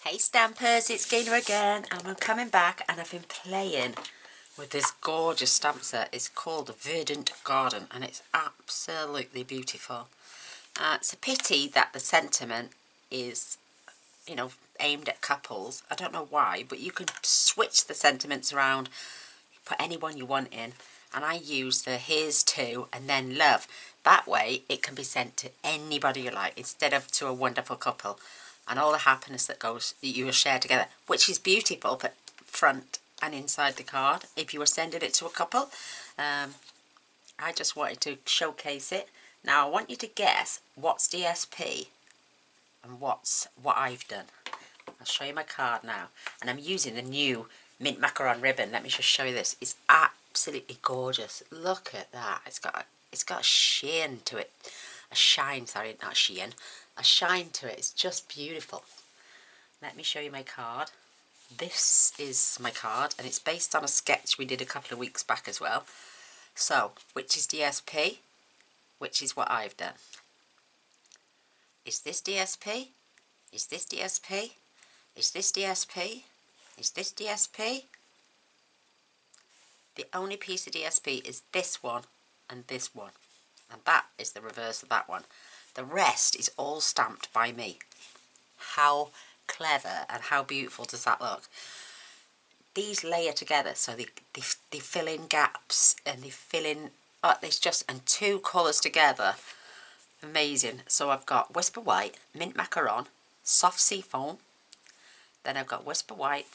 Hey Stampers, it's Gaynor again, and I'm coming back and I've been playing with this gorgeous stamp set. It's called Verdant Garden and it's absolutely beautiful. It's a pity that the sentiment is, aimed at couples. I don't know why, but you can switch the sentiments around, put anyone you want in, and I use the here's to and then love. That way it can be sent to anybody you like instead of to a wonderful couple, and all the happiness that you will share together, which is beautiful, but front and inside the card if you were sending it to a couple. I just wanted to showcase it. Now I want you to guess what's DSP and what I've done. I'll show you my card now, and I'm using the new mint macaron ribbon. Let me just show you this. It's absolutely gorgeous. Look at that. It's got a sheen to it. A shine, sorry, not sheen. A shine to it. It's just beautiful. Let me show you my card. This is my card, and it's based on a sketch we did a couple of weeks back as well. So, which is DSP? Which is what I've done? Is this DSP? Is this DSP? Is this DSP? Is this DSP? The only piece of DSP is this one and this one. And that is the reverse of that one. The rest is all stamped by me. How clever and how beautiful does that look? These layer together, so they fill in gaps and they fill in, it's just, and two colours together. Amazing. So I've got Whisper White, Mint Macaron, Soft Sea Foam. Then I've got Whisper White,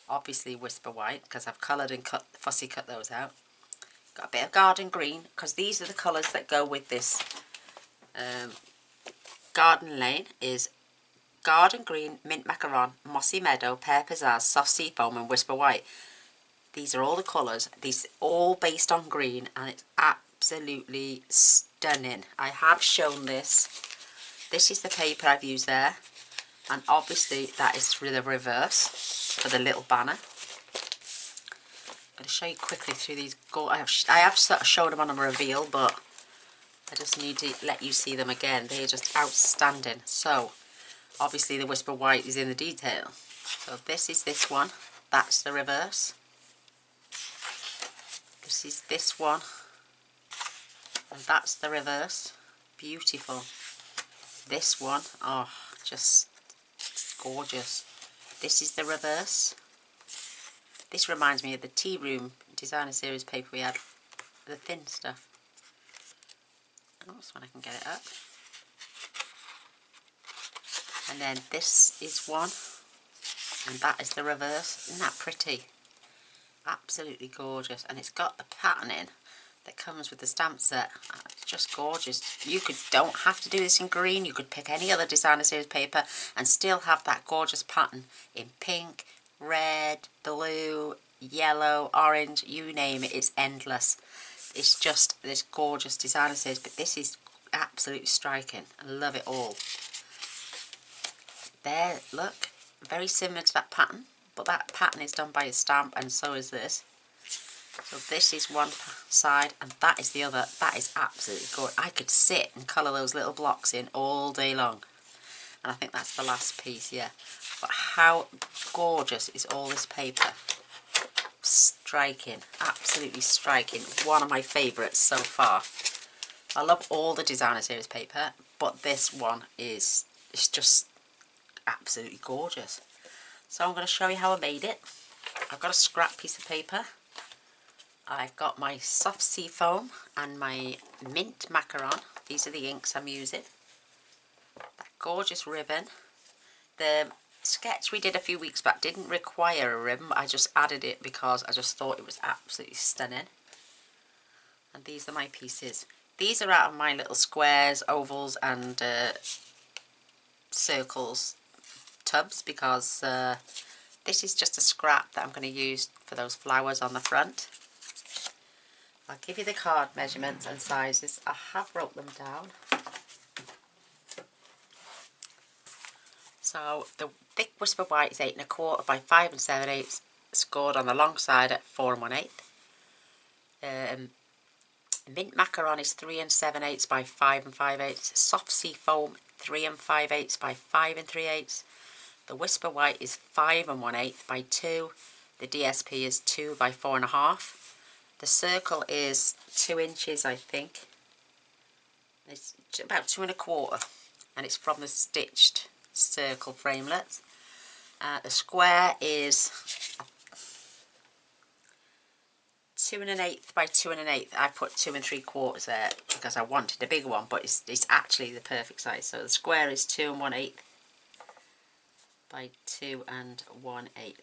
obviously Whisper White because I've coloured and fussy cut those out. Got a bit of Garden Green because these are the colours that go with this. Garden Lane is Garden Green, Mint Macaron, Mossy Meadow, Pear Pizzazz, Soft Sea Foam and Whisper White. These are all the colours. These are all based on green and it's absolutely stunning. I have shown this. This is the paper I've used there. And obviously that is through the reverse for the little banner. I'm going to show you quickly through these. I have sort of showed them on a reveal, but I just need to let you see them again. They're just outstanding. So, obviously the Whisper White is in the detail. So this is this one. That's the reverse. This is this one. And that's the reverse. Beautiful. This one, oh, just gorgeous. This is the reverse. This reminds me of the Tea Room Designer Series paper we had, the thin stuff. Oh, this one I can get it up. And then this is one, and that is the reverse. Isn't that pretty? Absolutely gorgeous. And it's got the patterning that comes with the stamp set. It's just gorgeous. You don't have to do this in green. You could pick any other Designer Series paper and still have that gorgeous pattern in pink, red, blue, yellow, orange, you name it. It's endless. It's just this gorgeous Designer Series, but this is absolutely striking. I love it all. There, look, very similar to that pattern, but that pattern is done by a stamp, and so is this. So this is one side and that is the other. That is absolutely gorgeous. I could sit and colour those little blocks in all day long. And I think that's the last piece, yeah. But how gorgeous is all this paper? Striking, absolutely striking. One of my favourites so far. I love all the Designer Series paper, but this one is just absolutely gorgeous. So I'm going to show you how I made it. I've got a scrap piece of paper. I've got my Soft Sea Foam and my Mint Macaron. These are the inks I'm using. That gorgeous ribbon. The sketch we did a few weeks back didn't require a ribbon, but I just added it because I just thought it was absolutely stunning. And these are my pieces. These are out of my little squares, ovals and circles tubs because this is just a scrap that I'm going to use for those flowers on the front. I'll give you the card measurements and sizes. I have wrote them down. So the thick Whisper White is 8 1/4 by 5 7/8, scored on the long side at 4 1/8. Mint macaron is 3 7/8 by 5 5/8. Soft sea foam 3 5/8 by 5 3/8. The whisper white is 5 1/8 by 2. The DSP is 2 by 4 1/2. The circle is 2 inches, I think. It's about 2 1/4, and it's from the stitched circle framelets. The square is 2 1/8 by 2 1/8. I put 2 3/4 there because I wanted a bigger one, but it's actually the perfect size. So the square is 2 1/8 by 2 1/8.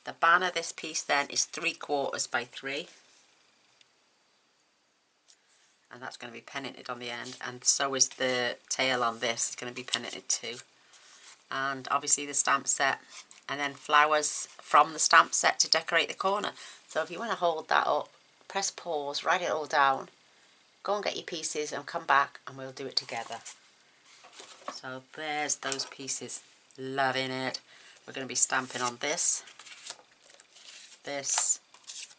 The banner, this piece then, is 3/4 by 3. And that's going to be penninted on the end. And so is the tail on this. It's going to be penninted too. And obviously the stamp set. And then flowers from the stamp set to decorate the corner. So if you want to hold that up, press pause, write it all down. Go and get your pieces and come back and we'll do it together. So there's those pieces. Loving it. We're going to be stamping on this, this,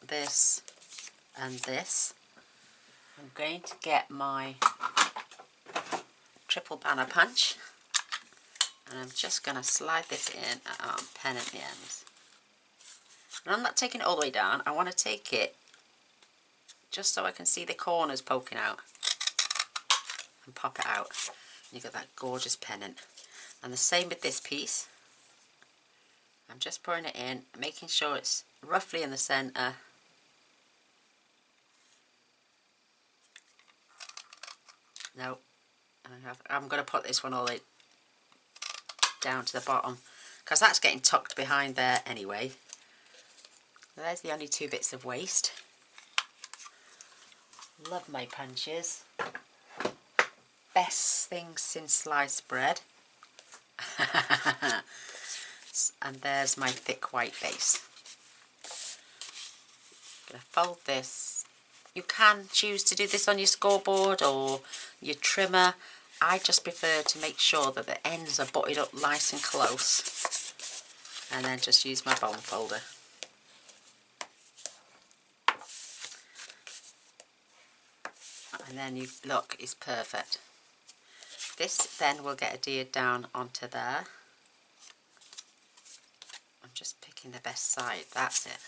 this, and this. I'm going to get my triple banner punch and I'm just going to slide this in and pen at the ends. And I'm not taking it all the way down. I want to take it just so I can see the corners poking out and pop it out. And you've got that gorgeous pennant. And the same with this piece. I'm just pouring it in, making sure it's roughly in the centre. No, I'm going to put this one all the way down to the bottom because that's getting tucked behind there anyway. There's the only 2 bits of waste. Love my punches. Best thing since sliced bread. And there's my thick white base. I'm going to fold this. You can choose to do this on your scoreboard or your trimmer. I just prefer to make sure that the ends are butted up nice and close. And then just use my bone folder. And then you look, it's perfect. This then will get adhered down onto there. I'm just picking the best side, that's it.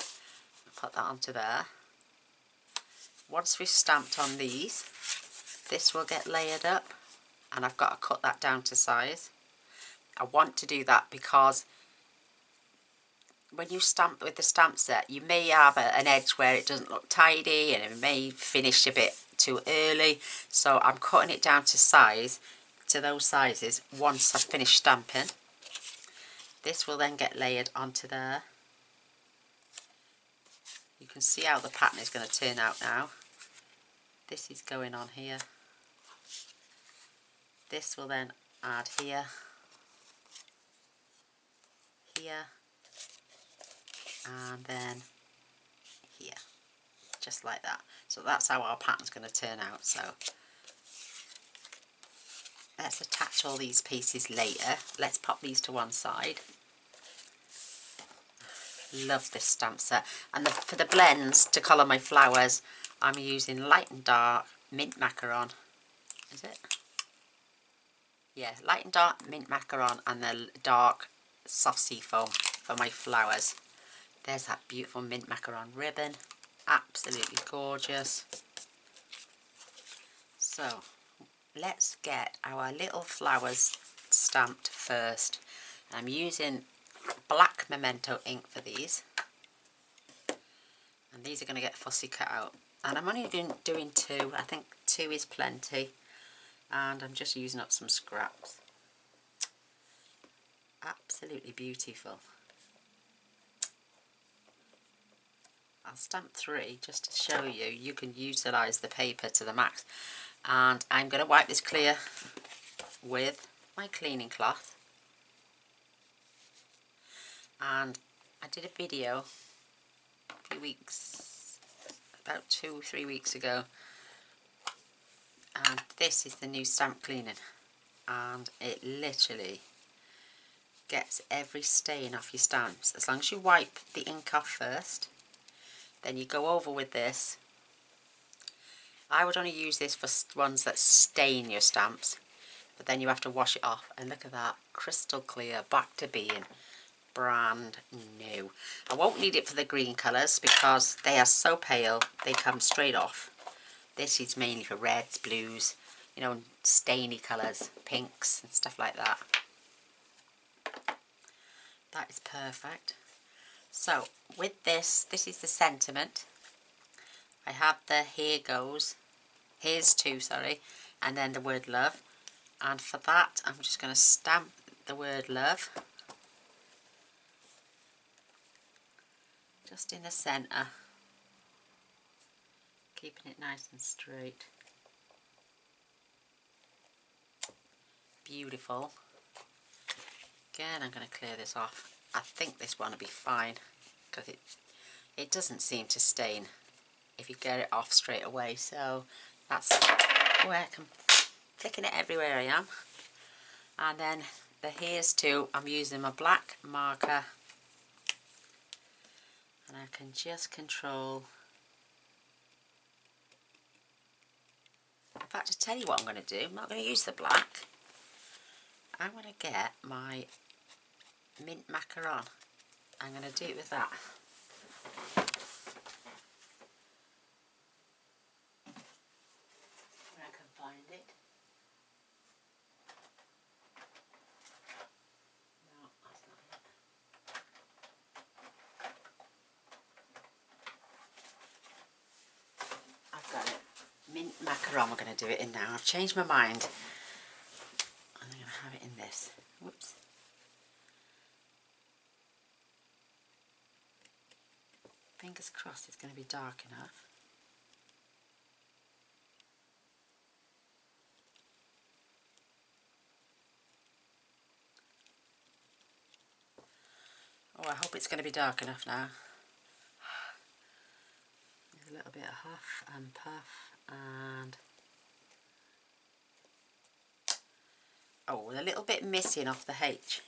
I'll put that onto there. Once we've stamped on these, this will get layered up and I've got to cut that down to size. I want to do that because when you stamp with the stamp set, you may have an edge where it doesn't look tidy and it may finish a bit too early. So I'm cutting it down to size, to those sizes, once I've finished stamping. This will then get layered onto there. You can see how the pattern is going to turn out now. This is going on here. This will then add here, here, and then here, just like that. So that's how our pattern's going to turn out. So let's attach all these pieces later. Let's pop these to one side. Love this stamp set. And for the blends to colour my flowers, I'm using light and dark mint macaron. Is it? Yeah, light and dark mint macaron and the dark soft sea foam for my flowers. There's that beautiful mint macaron ribbon. Absolutely gorgeous. So let's get our little flowers stamped first. I'm using black memento ink for these. And these are going to get fussy cut out. And I'm only doing 2. I think 2 is plenty. And I'm just using up some scraps. Absolutely beautiful. I'll stamp 3 just to show you. You can utilise the paper to the max. And I'm going to wipe this clear with my cleaning cloth. And I did a video a few weeks, about 2 or 3 weeks ago. And this is the new stamp cleaning. And it literally gets every stain off your stamps. As long as you wipe the ink off first, then you go over with this I would only use this for ones that stain your stamps, but then you have to wash it off. And look at that, crystal clear, back to being brand new. I won't need it for the green colours because they are so pale, they come straight off. This is mainly for reds, blues, you know, stainy colours, pinks and stuff like that. That is perfect. So with this, this is the sentiment. I have the here goes, here's to, sorry, and then the word love. And for that, I'm just going to stamp the word love just in the centre, keeping it nice and straight. Beautiful. Again, I'm going to clear this off. I think this one will be fine because it doesn't seem to stain if you get it off straight away. So that's where I'm flicking it everywhere I am. And then the here's to, I'm using my black marker and I can just control. In fact, to tell you what I'm going to do, I'm not going to use the black. I'm going to get my mint macaron. I'm going to do it with that. Where I can find it. No, that's not it. I've got it. Mint macaron, we're going to do it in now. I've changed my mind. I'm going to have it in this. Whoops. Fingers crossed it's going to be dark enough. Oh, I hope it's going to be dark enough now. There's a little bit of huff and puff and... oh, a little bit missing off the H.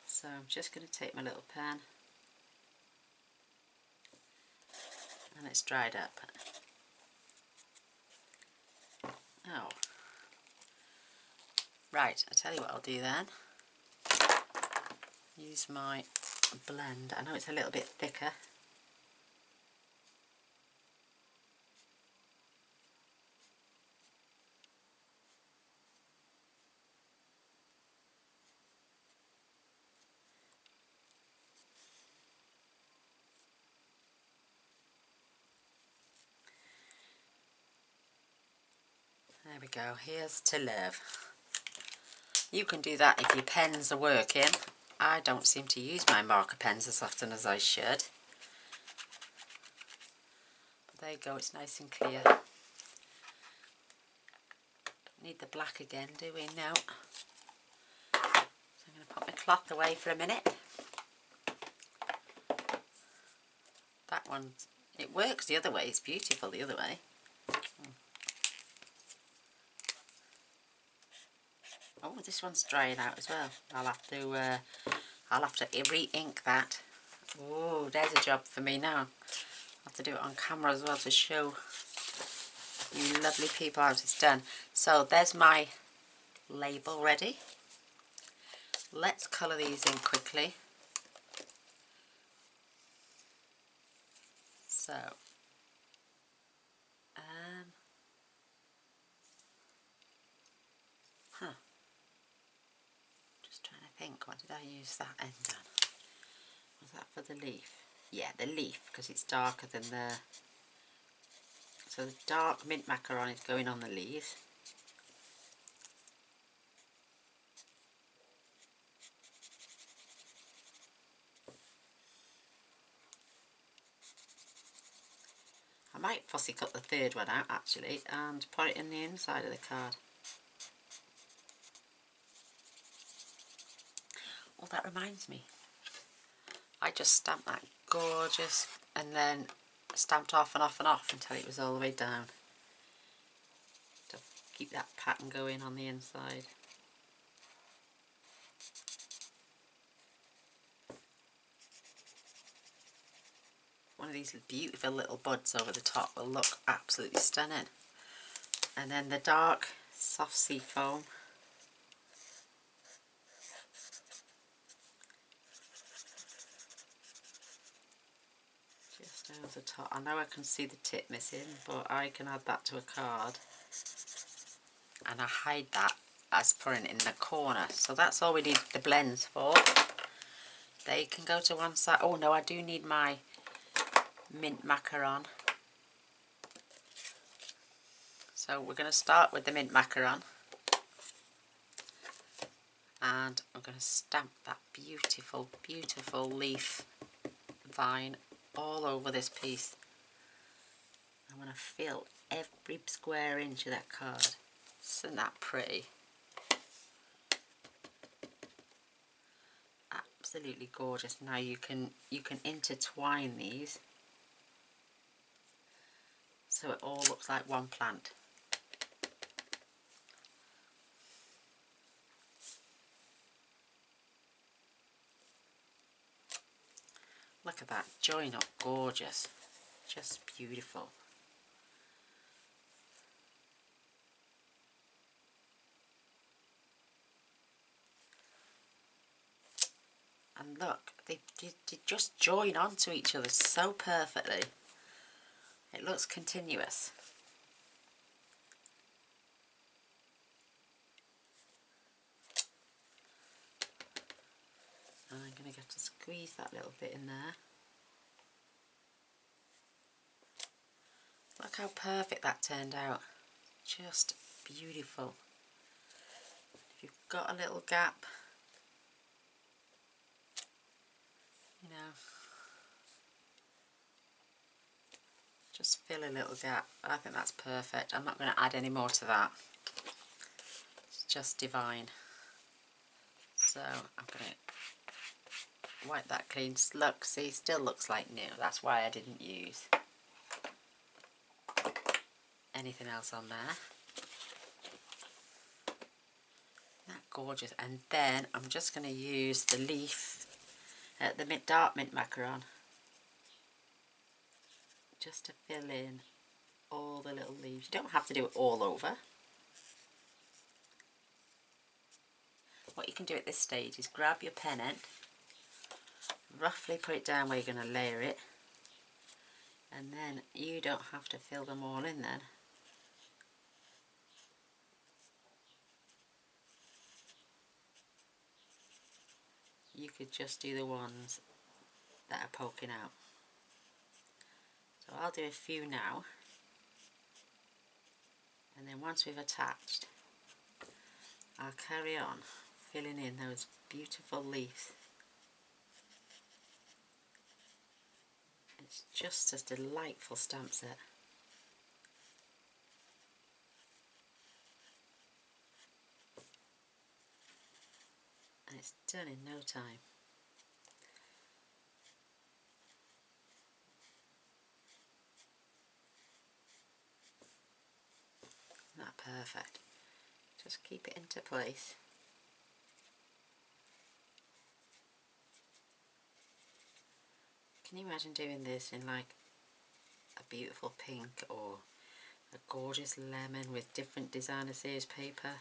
So I'm just going to take my little pen and it's dried up. Oh. Right, I'll tell you what I'll do then. Use my blend. I know it's a little bit thicker. There we go, here's to love. You can do that if your pens are working. I don't seem to use my marker pens as often as I should. But there you go, it's nice and clear. Don't need the black again, do we? No. So I'm going to put my cloth away for a minute. That one, it works the other way, it's beautiful the other way. Oh, this one's drying out as well. I'll have to re-ink that. Oh, there's a job for me now. I'll have to do it on camera as well to show you lovely people how it's done. So there's my label ready. Let's colour these in quickly. So, just trying to think, what did I use that end on? Was that for the leaf? Yeah, the leaf, because it's darker than the... so the dark mint macaron is going on the leaves. I might fussy cut the third one out actually and put it in the inside of the card. Oh, that reminds me. I just stamped that gorgeous and then stamped off and off and off until it was all the way down. To keep that pattern going on the inside. one of these beautiful little buds over the top will look absolutely stunning. And then the dark soft sea foam. Just over the top. I know I can see the tip missing, but I can add that to a card. And I hide that as putting it in the corner. So that's all we need the blends for. They can go to one side. Oh no, I do need my mint macaron. So we're going to start with the mint macaron. And I'm going to stamp that beautiful, beautiful leaf vine all over this piece. I'm going to fill every square inch of that card. Isn't that pretty? Absolutely gorgeous. Now you can intertwine these so it all looks like one plant. Look at that, join up, gorgeous, just beautiful. And look, they just join onto each other so perfectly. It looks continuous. And I'm going to get to squeeze that little bit in there. Look how perfect that turned out. Just beautiful. If you've got a little gap, you know, just fill a little gap. I think that's perfect. I'm not going to add any more to that. It's just divine. So I'm going to wipe that clean. Look, see, still looks like new. That's why I didn't use anything else on there. Isn't that gorgeous? And then I'm just going to use the leaf, the dark mint macaron, just to fill in all the little leaves. You don't have to do it all over. What you can do at this stage is grab your pennant, roughly put it down where you're going to layer it, and then you don't have to fill them all in then. You could just do the ones that are poking out. So I'll do a few now, and then once we've attached, I'll carry on filling in those beautiful leaves. It's just a delightful stamp set. And it's done in no time. Isn't that perfect? Just keep it into place. Can you imagine doing this in like a beautiful pink or a gorgeous lemon with different designer series paper?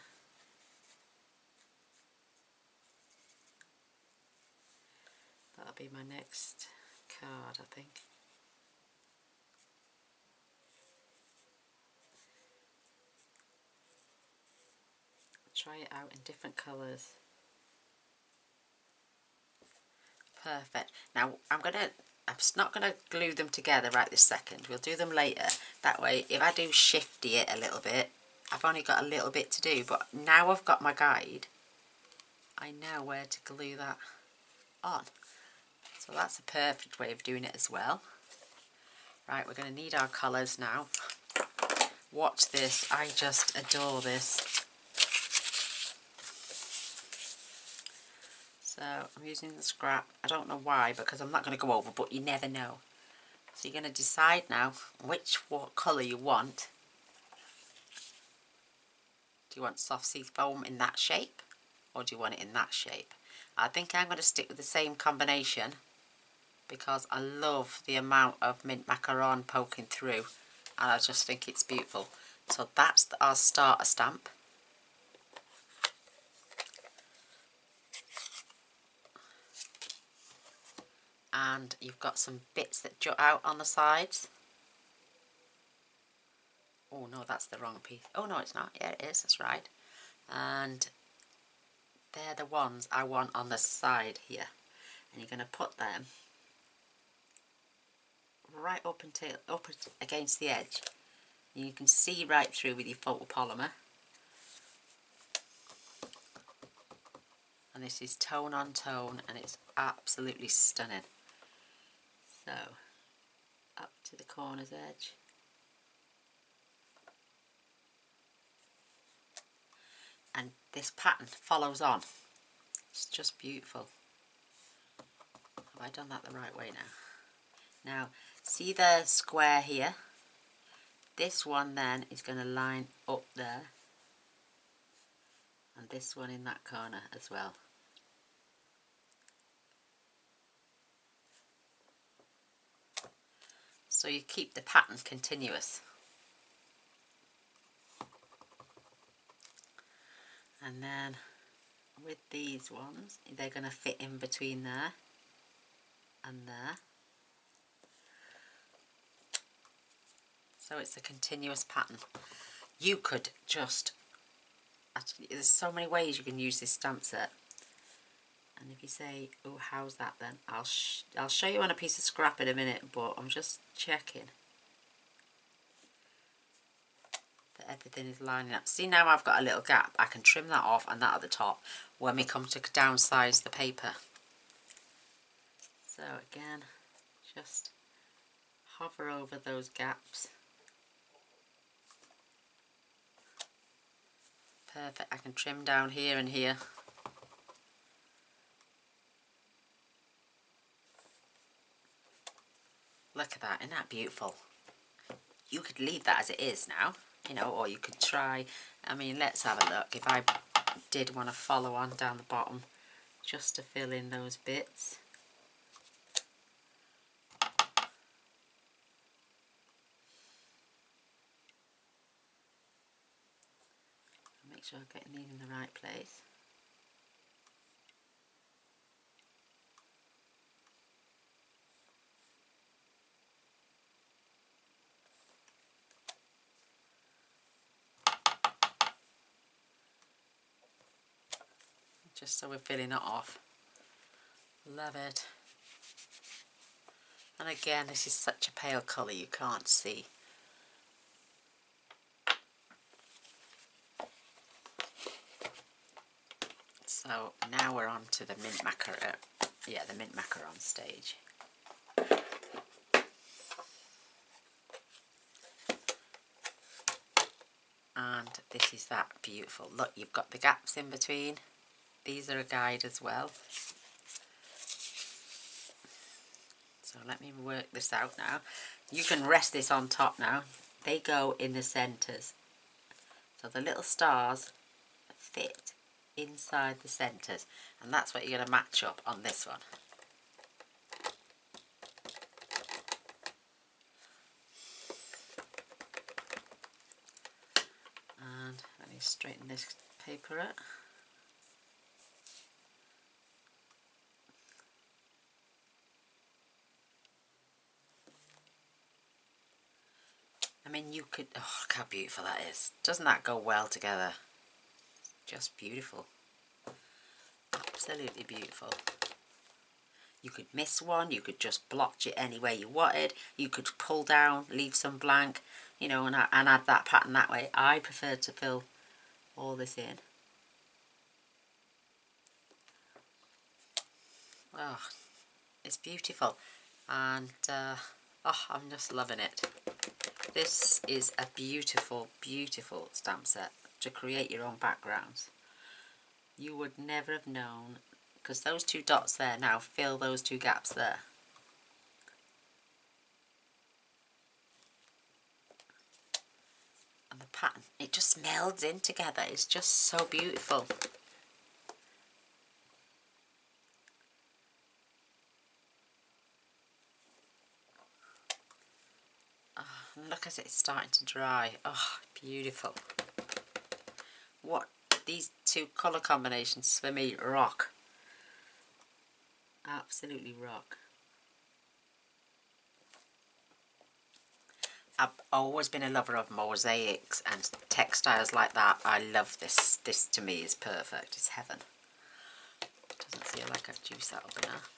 That'll be my next card, I think. Try it out in different colours. Perfect. Now I'm not going to glue them together right this second. We'll do them later. That way, if I do shifty it a little bit, I've only got a little bit to do. But now I've got my guide, I know where to glue that on. So that's a perfect way of doing it as well. Right, we're going to need our colours now. Watch this. I just adore this. So I'm using the scrap. I don't know why, because I'm not going to go over, but you never know. So you're going to decide now what colour you want. Do you want soft sea foam in that shape, or do you want it in that shape? I think I'm going to stick with the same combination because I love the amount of mint macaron poking through, and I just think it's beautiful. So that's our starter stamp. And you've got some bits that jut out on the sides. Oh no, that's the wrong piece. Oh no, it's not. Yeah, it is. That's right. And they're the ones I want on the side here. And you're going to put them right up against the edge. And you can see right through with your photopolymer. And this is tone on tone, and it's absolutely stunning. So, up to the corner's edge. And this pattern follows on. It's just beautiful. Have I done that the right way now? Now, see the square here? This one then is going to line up there. And this one in that corner as well. So you keep the pattern continuous. And then with these ones, they're going to fit in between there and there. So it's a continuous pattern. You could just, actually, there's so many ways you can use this stamp set. And if you say, oh, how's that then? I'll show you on a piece of scrap in a minute, but I'm just checking that everything is lining up. See, now I've got a little gap. I can trim that off and that at the top when we come to downsize the paper. So again, just hover over those gaps. Perfect. I can trim down here and here. Look at that, isn't that beautiful? You could leave that as it is now, you know, or you could try, I mean, let's have a look. If I did want to follow on down the bottom, just to fill in those bits. Make sure I'm getting these in the right place. Just so we're filling it off. Love it. And again, this is such a pale colour you can't see. So now we're on to the mint macaron. Yeah, the mint macaron stage. And this is that beautiful. Look, you've got the gaps in between. These are a guide as well. So let me work this out now. You can rest this on top now. They go in the centres. So the little stars fit inside the centres. And that's what you're going to match up on this one. And let me straighten this paper out. I mean, you could, oh, look how beautiful that is. Doesn't that go well together? Just beautiful. Absolutely beautiful. You could miss one, you could just blotch it any way you wanted, you could pull down, leave some blank, you know, and add that pattern that way. I prefer to fill all this in. Oh, it's beautiful. And, oh, I'm just loving it. This is a beautiful, beautiful stamp set to create your own backgrounds. You would never have known, because those two dots there now fill those two gaps there. And the pattern, it just melds in together. It's just so beautiful. And look as it's starting to dry. Oh, beautiful. What, these two colour combinations for me rock. Absolutely rock. I've always been a lover of mosaics and textiles like that. I love this. This to me is perfect. It's heaven. Doesn't feel like I've juiced that up enough.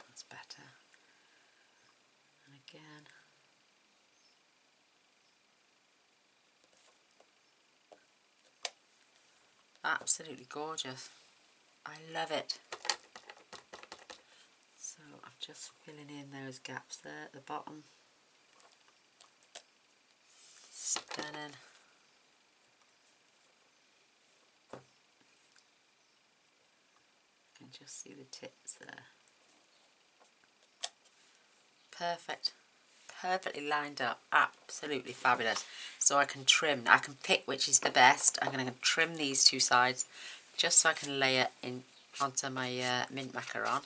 That's better. And again. Absolutely gorgeous. I love it. So I'm just filling in those gaps there at the bottom. Stunning. You can just see the tips there. Perfect. Perfectly lined up. Absolutely fabulous. So I can trim. I can pick which is the best. I'm going to trim these two sides just so I can lay it in onto my mint macaron.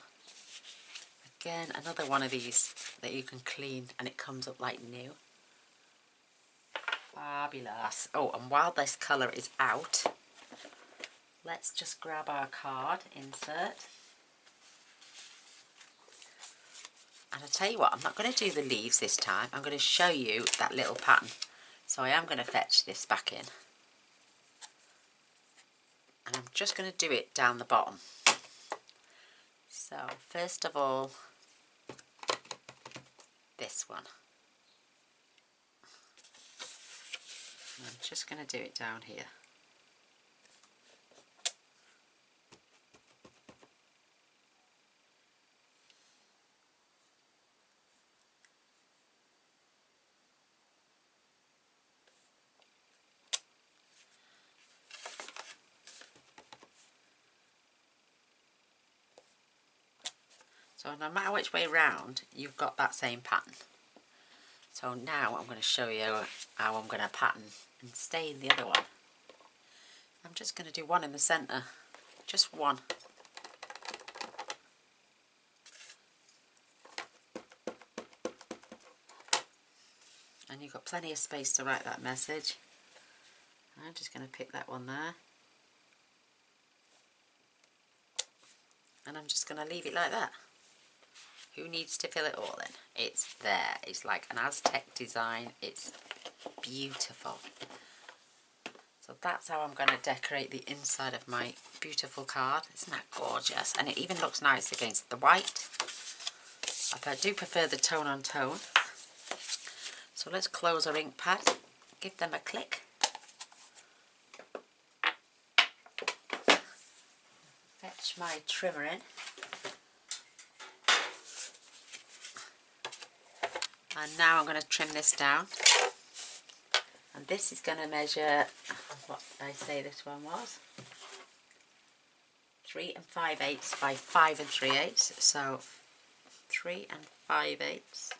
Again, another one of these that you can clean and it comes up like new. Fabulous. Oh, and while this colour is out, let's just grab our card insert. And I'll tell you what, I'm not going to do the leaves this time. I'm going to show you that little pattern. So I am going to fetch this back in. And I'm just going to do it down the bottom. So first of all, this one. And I'm just going to do it down here. So no matter which way round, you've got that same pattern. So now I'm going to show you how I'm going to pattern and stay in the other one. I'm just going to do one in the centre, just one. And you've got plenty of space to write that message. I'm just going to pick that one there. And I'm just going to leave it like that. Who needs to fill it all in? It's there. It's like an Aztec design. It's beautiful. So that's how I'm going to decorate the inside of my beautiful card. Isn't that gorgeous? And it even looks nice against the white. I do prefer the tone on tone. So let's close our ink pad. Give them a click. Fetch my trimmer in. And now I'm going to trim this down. And this is going to measure, what did I say this one was? 3 5/8 by 5 3/8. So 3 5/8.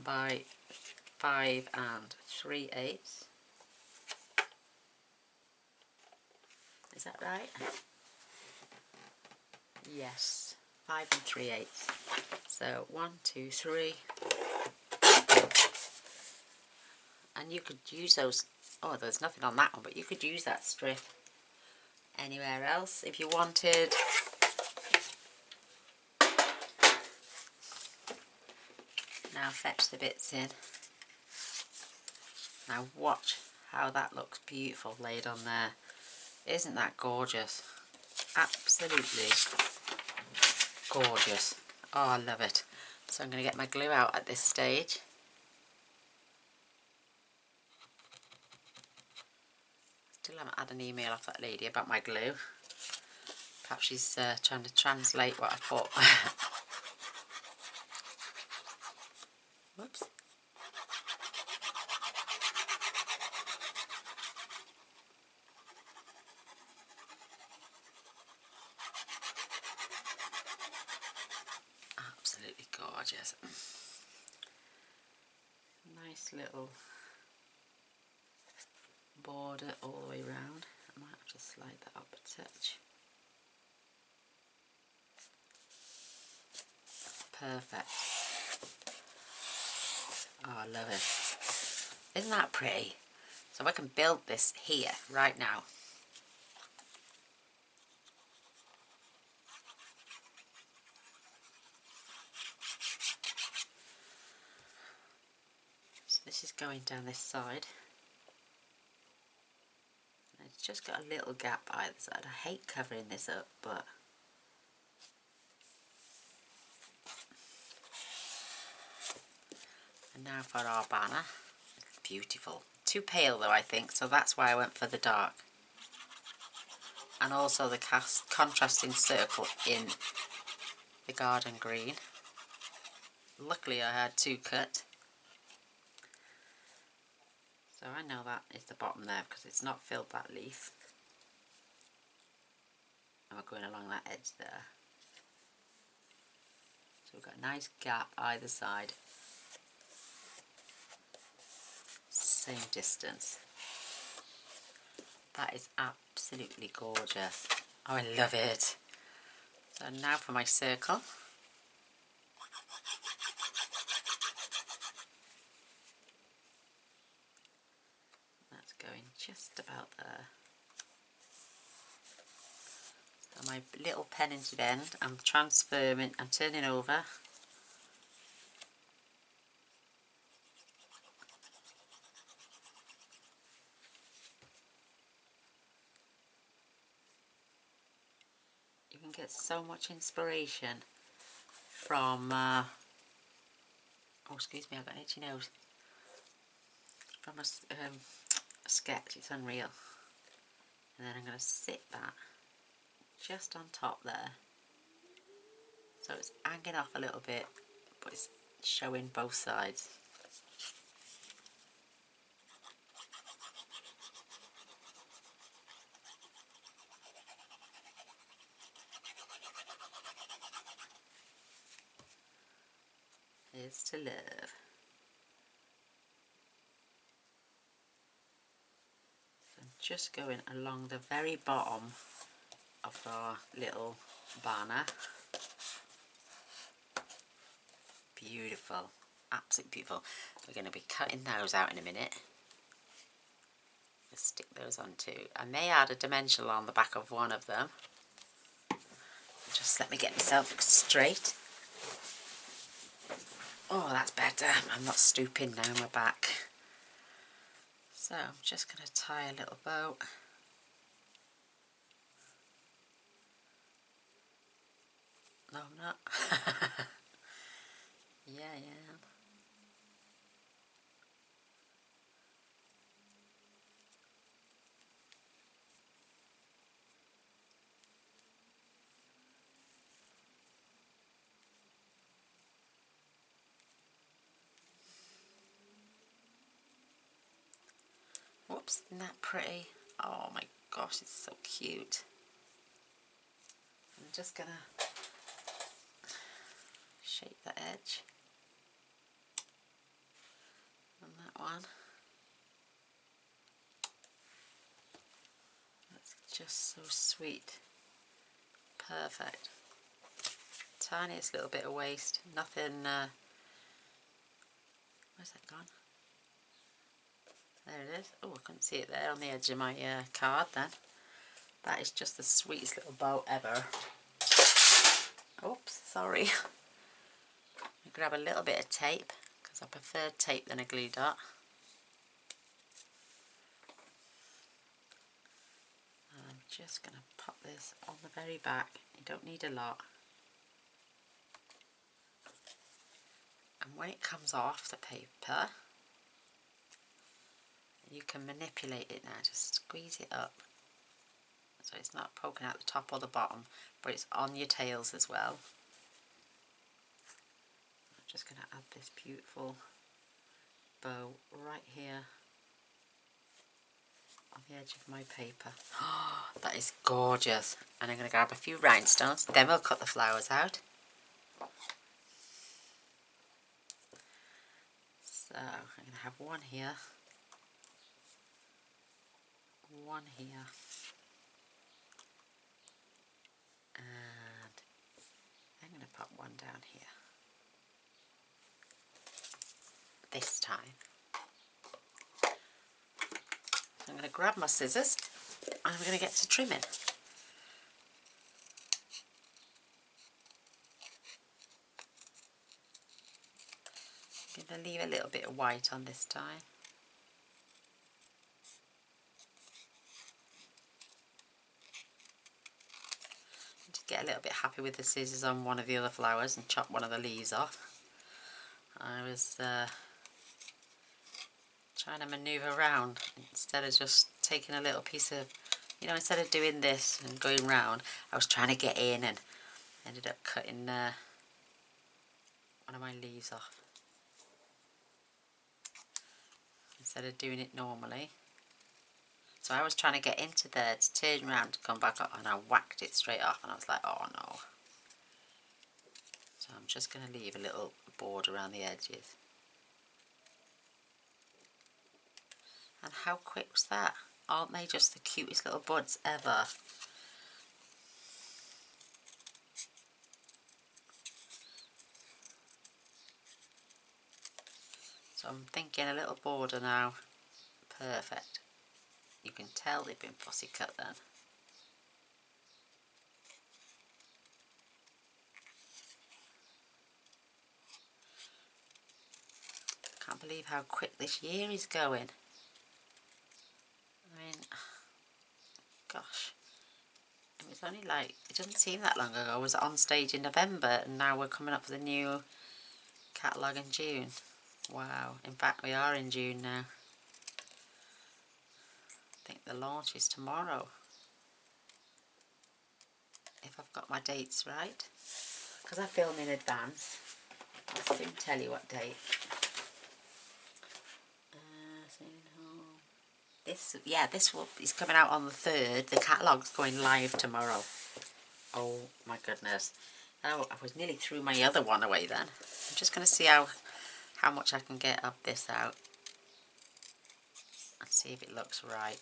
By 5 3/8. Is that right? Yes, 5 3/8. So 1, 2, 3. And you could use those. Oh, there's nothing on that one, but you could use that strip anywhere else if you wanted. Now fetch the bits in. Now watch how that looks beautiful laid on there. Isn't that gorgeous? Absolutely gorgeous. Oh, I love it. So I'm going to get my glue out at this stage. Still haven't had an email off that lady about my glue. Perhaps she's trying to translate what I put. Whoops. Absolutely gorgeous. Nice little border all the way round. I might have to slide that up a touch. perfect. Oh, I love it. Isn't that pretty? So I can build this here right now. So this is going down this side. It's just got a little gap either side. I hate covering this up, but and now for our banner. It's beautiful. Too pale though, I think, so that's why I went for the dark. And also the contrasting circle in the garden green. Luckily I had two cut. So I know that is the bottom there because it's not filled that leaf. And we're going along that edge there. So we've got a nice gap either side. Same distance. That is absolutely gorgeous. Oh, I love it. So now for my circle. That's going just about there. And my little pennant end, I'm transferring, I'm turning over. You can get so much inspiration from, oh excuse me, I've got an itchy nose. From a sketch, it's unreal. And then I'm going to sit that just on top there. So it's hanging off a little bit, but it's showing both sides. Here's to love. I'm just going along the very bottom of our little banner. Beautiful, absolutely beautiful. We're going to be cutting those out in a minute. Let's stick those on too. I may add a dimensional on the back of one of them. Just let me get myself straight. Oh, that's better. I'm not stooping now, my back. So I'm just going to tie a little bow. No, I'm not. Yeah, I am. Whoops, isn't that pretty? Oh my gosh, it's so cute. I'm just gonna shape the edge on that one. That's just so sweet. Perfect. Tiniest little bit of waste, nothing, where's that gone? There it is. Oh, I couldn't see it there on the edge of my card then. That is just the sweetest little bow ever. Oops, sorry. I grab a little bit of tape because I prefer tape than a glue dot. And I'm just going to pop this on the very back. You don't need a lot. And when it comes off the paper, you can manipulate it now, just squeeze it up so it's not poking out the top or the bottom, but it's on your tails as well. I'm just going to add this beautiful bow right here on the edge of my paper. Oh, that is gorgeous. And I'm going to grab a few rhinestones, then we'll cut the flowers out. So I'm going to have one here, one here, and I'm going to pop one down here. this time. So I'm going to grab my scissors and I'm going to get to trimming. I'm going to leave a little bit of white on this time. Just get a little bit happy with the scissors on one of the other flowers and chop one of the leaves off. I was trying to manoeuvre around instead of just taking a little piece of, you know, instead of doing this and going round, I was trying to get in and ended up cutting one of my leaves off instead of doing it normally. So I was trying to get into there to turn around to come back up, and I whacked it straight off, and I was like, oh no. So I'm just going to leave a little border around the edges. And how quick was that? Aren't they just the cutest little buds ever? So I'm thinking a little border now. Perfect. You can tell they've been fussy cut then. Can't believe how quick this year is going. I mean, gosh. It was only like, it doesn't seem that long ago. I was on stage in November and now we're coming up with a new catalogue in June. Wow. In fact, we are in June now. I think the launch is tomorrow, if I've got my dates right, because I film in advance. I'll soon tell you what date. This is coming out on the 3rd. The catalogue's going live tomorrow. Oh my goodness. Oh, I was nearly threw my other one away then. I'm just going to see how much I can get of this out and see if it looks right,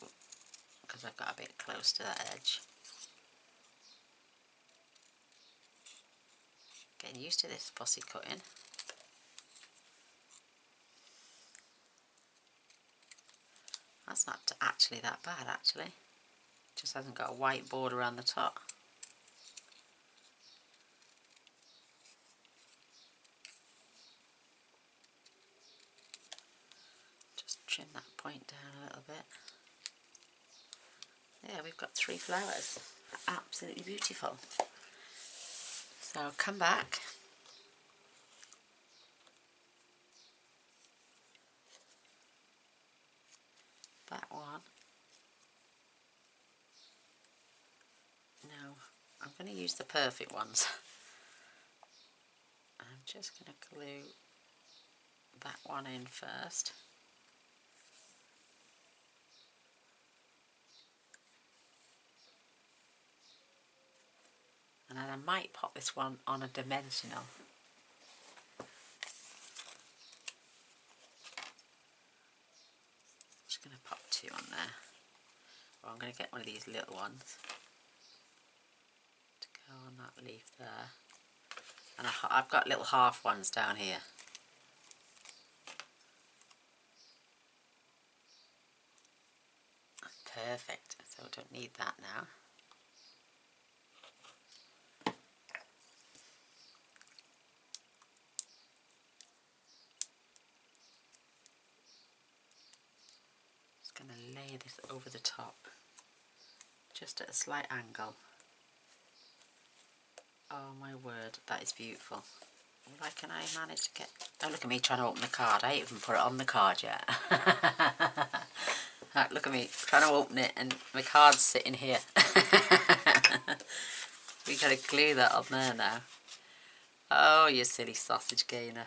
because I've got a bit close to that edge. Getting used to this fussy cutting. That's not actually that bad, actually. Just hasn't got a white border around the top. Just trim that point down a little bit. Yeah, we've got 3 flowers. Absolutely beautiful. So I'll come back. That one. No, I'm going to use the perfect ones. I'm just going to glue that one in first. And then I might pop this one on a dimensional. Just going to pop 2 on there. Well, I'm going to get one of these little ones to go on that leaf there. And I've got little half ones down here. Perfect. So I don't need that now. Just going to lay this over the top, just at a slight angle. Oh my word, that is beautiful. Why can I manage to get... Don't look at me trying to open the card. I ain't even put it on the card yet. Right, look at me trying to open it and my card's sitting here. We gotta glue that on there now. Oh, you silly sausage gainer.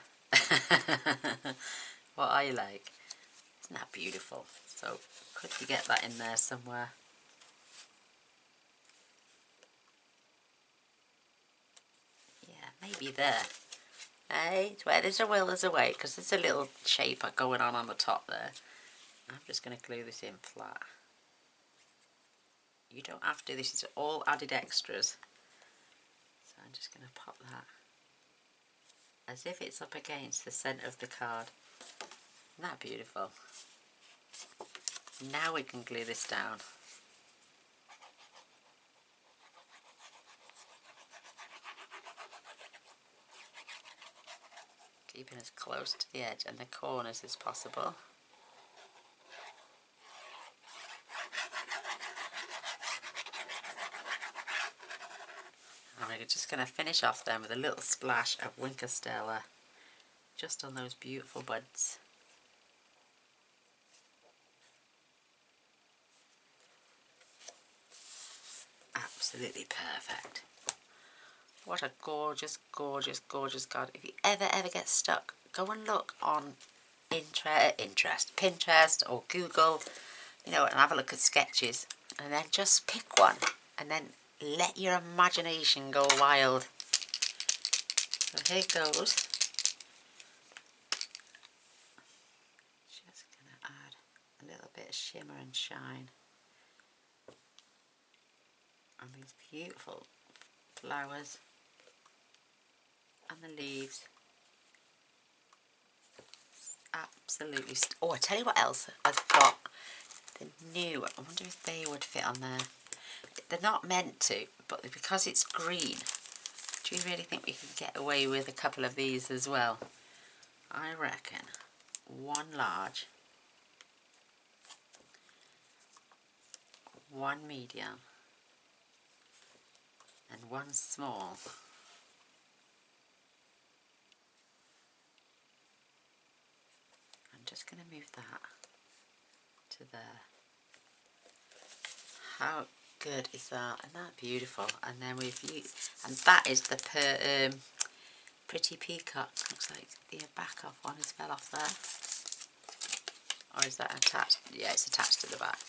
What are you like? Isn't that beautiful? So, could we get that in there somewhere? Yeah, maybe there. Hey, where there's a will, there's a way, because there's a little shape going on the top there. I'm just going to glue this in flat. You don't have to, this is all added extras. So I'm just going to pop that as if it's up against the centre of the card. Isn't that beautiful? Now we can glue this down. Keeping as close to the edge and the corners as possible. And we're just going to finish off then with a little splash of Winker Stella just on those beautiful buds. Absolutely perfect. What a gorgeous, gorgeous, gorgeous card. If you ever get stuck, go and look on Pinterest or Google, you know, and have a look at sketches, and then just pick one and then let your imagination go wild. So here goes. Just going to add a little bit of shimmer and shine on these beautiful flowers and the leaves. Absolutely. Oh, I tell you what else I've got. The new. I wonder if they would fit on there. They're not meant to, but because it's green, do you really think we could get away with a couple of these as well? I reckon one large, one medium, and one small. I'm just going to move that to there. How good is that? Isn't that beautiful? And then we've used, and that is the Pretty Peacock. Looks like the back off one has fell off there. Or is that attached? Yeah, it's attached to the back.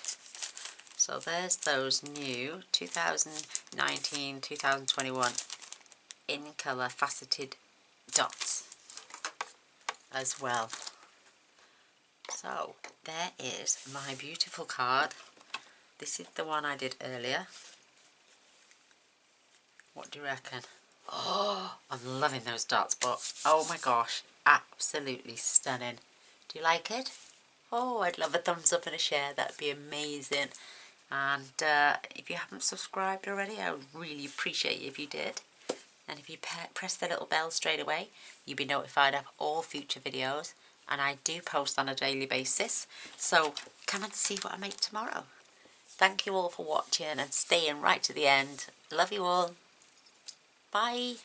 So there's those new 2019-2021 in colour faceted dots as well. So there is my beautiful card. This is the one I did earlier. What do you reckon? Oh, I'm loving those dots, but oh my gosh, absolutely stunning. Do you like it? Oh, I'd love a thumbs up and a share. That'd be amazing. And if you haven't subscribed already, I would really appreciate it if you did. And if you press the little bell straight away, you'll be notified of all future videos. And I do post on a daily basis, so come and see what I make tomorrow. Thank you all for watching and staying right to the end. Love you all. Bye.